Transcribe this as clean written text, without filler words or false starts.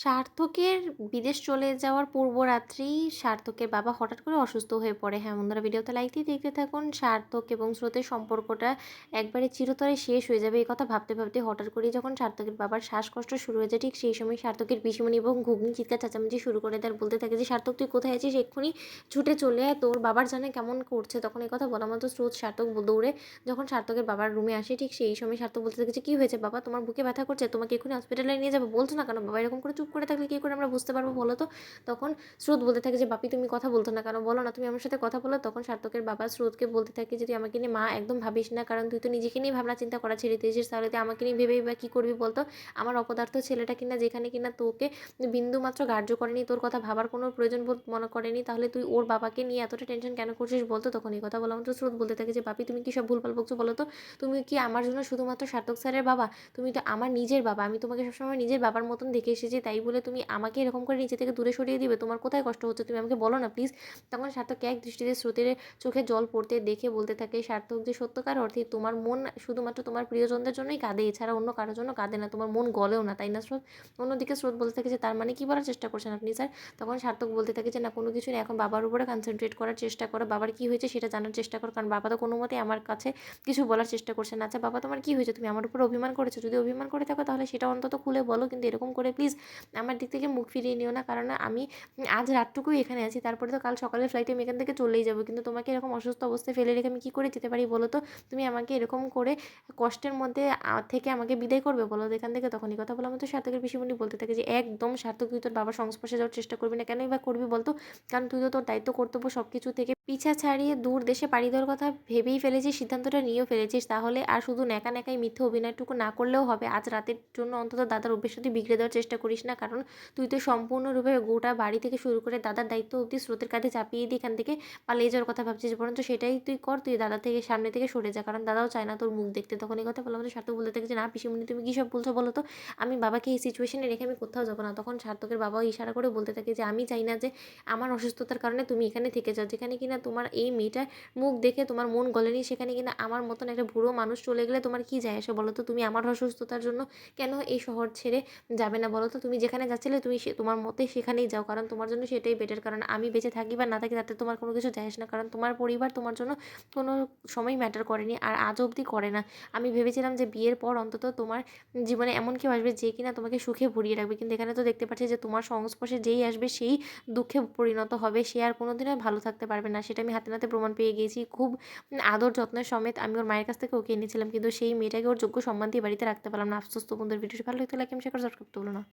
সার্থকের বিদেশ চলে যাওয়ার পূর্বরাত্রেই সার্থকের বাবা হঠাৎ করে অসুস্থ হয়ে পড়ে। হ্যাঁ বন্ধুরা, ভিডিওতে লাইক দিয়ে দেখতে থাকুন। সার্থক এবং স্রোতের সম্পর্কটা একবারে চিরতরে শেষ হয়ে যাবে এই কথা ভাবতে ভাবতে হঠাৎ করেই যখন সার্থকের বাবার শ্বাসকষ্ট শুরু হয়ে যায়, ঠিক সেই সময় সার্থকের পিসিমণি এবং ঘুগনি চিৎকার চেঁচামেচি শুরু করে দেয়। আর বলতে থাকে যে, সার্থক তুই কোথায় আছিস, এক্ষুনি ছুটে চলে আয়, তোর বাবার জানে কেমন করছে। তখন এই কথা বলা মাত্র স্রোত সার্থক দৌড়ে যখন সার্থকের বাবার রুমে আসে, ঠিক সেই সময় সার্থক বলতে থাকে যে, কী হয়েছে বাবা, তোমার বুকে ব্যথা করছে, তোমাকে এক্ষুনি হসপিটালে নিয়ে যাবো, বলছো না কেন বাবা? এরকম করে চুপ করে থাকলে কী করে আমরা বুঝতে পারবো বলো তো? তখন স্রোত বলতে থাকে যে, বাপি তুমি কথা বলতো না কেন, বলো না, তুমি আমার সাথে কথা বলো। তখন সার্থকের বাবা স্রোতকে বলতে থাকে যে, তুই আমাকে নিয়ে মা একদম ভাবিস না, কারণ তুই তো নিজেকে নিয়ে ভাবনা চিন্তা করা ছেড়ে দিয়েছিস, তাহলে তুই আমাকে নিয়ে ভেবেই বা কী করবি বলতো? আমার অপদার্থ ছেলেটা কিনা, যেখানে কিনা তোকে বিন্দু মাত্র গ্রাহ্য করেনি, তোর কথা ভাবার কোনো প্রয়োজন বোধ মনে করেনি, তাহলে তুই ওর বাবাকে নিয়ে এতটা টেনশন কেন করছিস বলতো? তখন এই কথা বলা মাত্র স্রোত বলতে থাকে যে, বাপি তুমি কি সব ভুলভাল বকছো বলো তো? তুমি কি আমার জন্য শুধুমাত্র সার্থক স্যারের বাবা? তুমি তো আমার নিজের বাবা, আমি তোমাকে সবসময় নিজের বাবার মতন দেখে এসেছি, তাই বলে তুমি আমাকে এরকম করে নিচে থেকে দূরে সরিয়ে দিবে? তোমার কোথায় কষ্ট হচ্ছে, তুমি আমাকে বলো না প্লিজ। তখন সার্থককে এক দৃষ্টিতে স্রোতের চোখে জল পড়তে দেখে বলতে থাকে সার্থক যে, সত্যকার অর্থেই তোমার মন শুধুমাত্র তোমার প্রিয়জনদের জন্যই কাঁদে, এছাড়া অন্য কারোর জন্য কাঁদে না, তোমার মন গলেও না, তাই না স্রোত? অন্যদিকে স্রোত বলতে থাকে যে, তার মানে কি বলার চেষ্টা করছেন আপনি স্যার? তখন সার্থক বলতে থাকে যে, না কোনো কিছু না, এখন বাবার উপরে কনসেন্ট্রেট করার চেষ্টা করো, বাবার কি হয়েছে সেটা জানার চেষ্টা করো, কারণ বাবা তো কোনো মতেই আমার কাছে কিছু বলার চেষ্টা করছে না। আচ্ছা বাবা, তোমার কি হয়েছে, তুমি আমার উপর অভিমান করেছো? যদি অভিমান করে থাকো তাহলে সেটা অন্তত খুলে বলো, কিন্তু এরকম করে প্লিজ আমার দিক থেকে মুখ ফিরিয়ে নিও না, কারণ আমি আজ রাতটুকুই এখানে আছি, তারপরে তো কাল সকালের ফ্লাইটে আমি এখান থেকে চলেই যাবো, কিন্তু তোমাকে এরকম অসুস্থ অবস্থায় ফেলে রেখে আমি কী করে যেতে পারি বলো তো? তুমি আমাকে এরকম করে কষ্টের মধ্যে থেকে আমাকে বিদায় করবে বলো তো এখান থেকে? তখন এই কথা বলা মতো সার্থকের পিসিমণি বলতে থাকে যে, একদম সার্থক, তুই তোর বাবার সংস্পর্শে যাওয়ার চেষ্টা করবি না, কেনই বা করবি বলতো? কারণ তুই তো তোর দায়িত্ব কর্তব্য সব কিছু থেকে পিছা ছাড়িয়ে দূর দেশে পাড়ি দেওয়ার কথা ভেবেই ফেলেছিস, সিদ্ধান্তটা নিয়েও ফেলেছিস, তাহলে আর শুধু ন্যাকা ন্যাকাই মিথ্যে অভিনয়টুকু না করলেও হবে। আজ রাতের জন্য অন্তত দাদার অভ্যেসটা তুই বিগড়ে দেওয়ার চেষ্টা করিস না, কারণ তুই তো সম্পূর্ণরূপে গোটা বাড়ি থেকে শুরু করে দাদার দায়িত্ব অবধি স্রোতের কাঁধে চাপিয়ে দিয়ে এখান থেকে পালিয়ে যাওয়ার কথা ভাবছিস, বরঞ্চ সেটাই তুই কর, তুই দাদা থেকে সামনে থেকে সরে যা, কারণ দাদাও চায় না তোর মুখ দেখতে। তখন এই কথা বলা আমাদের সার্থক বলতে থাকে যে, না পিসিমণি তুমি কী সব বলছো বলো তো? আমি বাবাকে এই সিচুয়েশনে রেখে আমি কোথাও যাবো না। তখন সার্থকের বাবাও ইশারা করে বলতে থাকে যে, আমি চাই না যে আমার অসুস্থতার কারণে তুমি এখানে থেকে যাও, যেখানে কিনা তোমার এই মেয়েটার মুখ দেখে তোমার মন গলেনি, সেখানে কিনা আমার মতন একটা বুড়ো মানুষ চলে গেলে তোমার কী যায় আসে বলো তো? তুমি আমার অসুস্থতার জন্য কেন এই শহর ছেড়ে যাবে না বলো তো? তুমি যেখানে যাচ্ছিলে তুমি তোমার মতে সেখানেই যাও, কারণ তোমার জন্য সেটাই বেটার, কারণ আমি বেঁচে থাকি বা না থাকি তাতে তোমার কোনো কিছু যায় আসে না, কারণ তোমার পরিবার তোমার জন্য কোনো সময় ম্যাটার করেনি, আর আজ অবধি করে না। আমি ভেবেছিলাম যে বিয়ের পর অন্তত তোমার জীবনে এমন কেউ আসবে যে কিনা তোমাকে সুখে ভরিয়ে রাখবে, কিন্তু এখানে তো দেখতে পাচ্ছি যে তোমার সংস্পর্শে যেই আসবে সেই দুঃখে পরিণত হবে, সে আর কোনোদিনও ভালো থাকতে পারবে না। সেটা আমি হাতে নাতে প্রমাণ পেয়ে গিয়েছি। খুব আদর যত্নের সমেত আমি ওর মায়ের কাছ থেকে ওকে এনেছিলাম, কিন্তু সেই মেয়েটাকে ওর যোগ্য সম্মান দিয়ে বাড়িতে রাখতে পারলাম না। আফসোস। তো বন্ধুর ভিডিওটি ভালো লাগলে লাইক এবং শেয়ার করে সাবস্ক্রাইব করতে ভুলো না।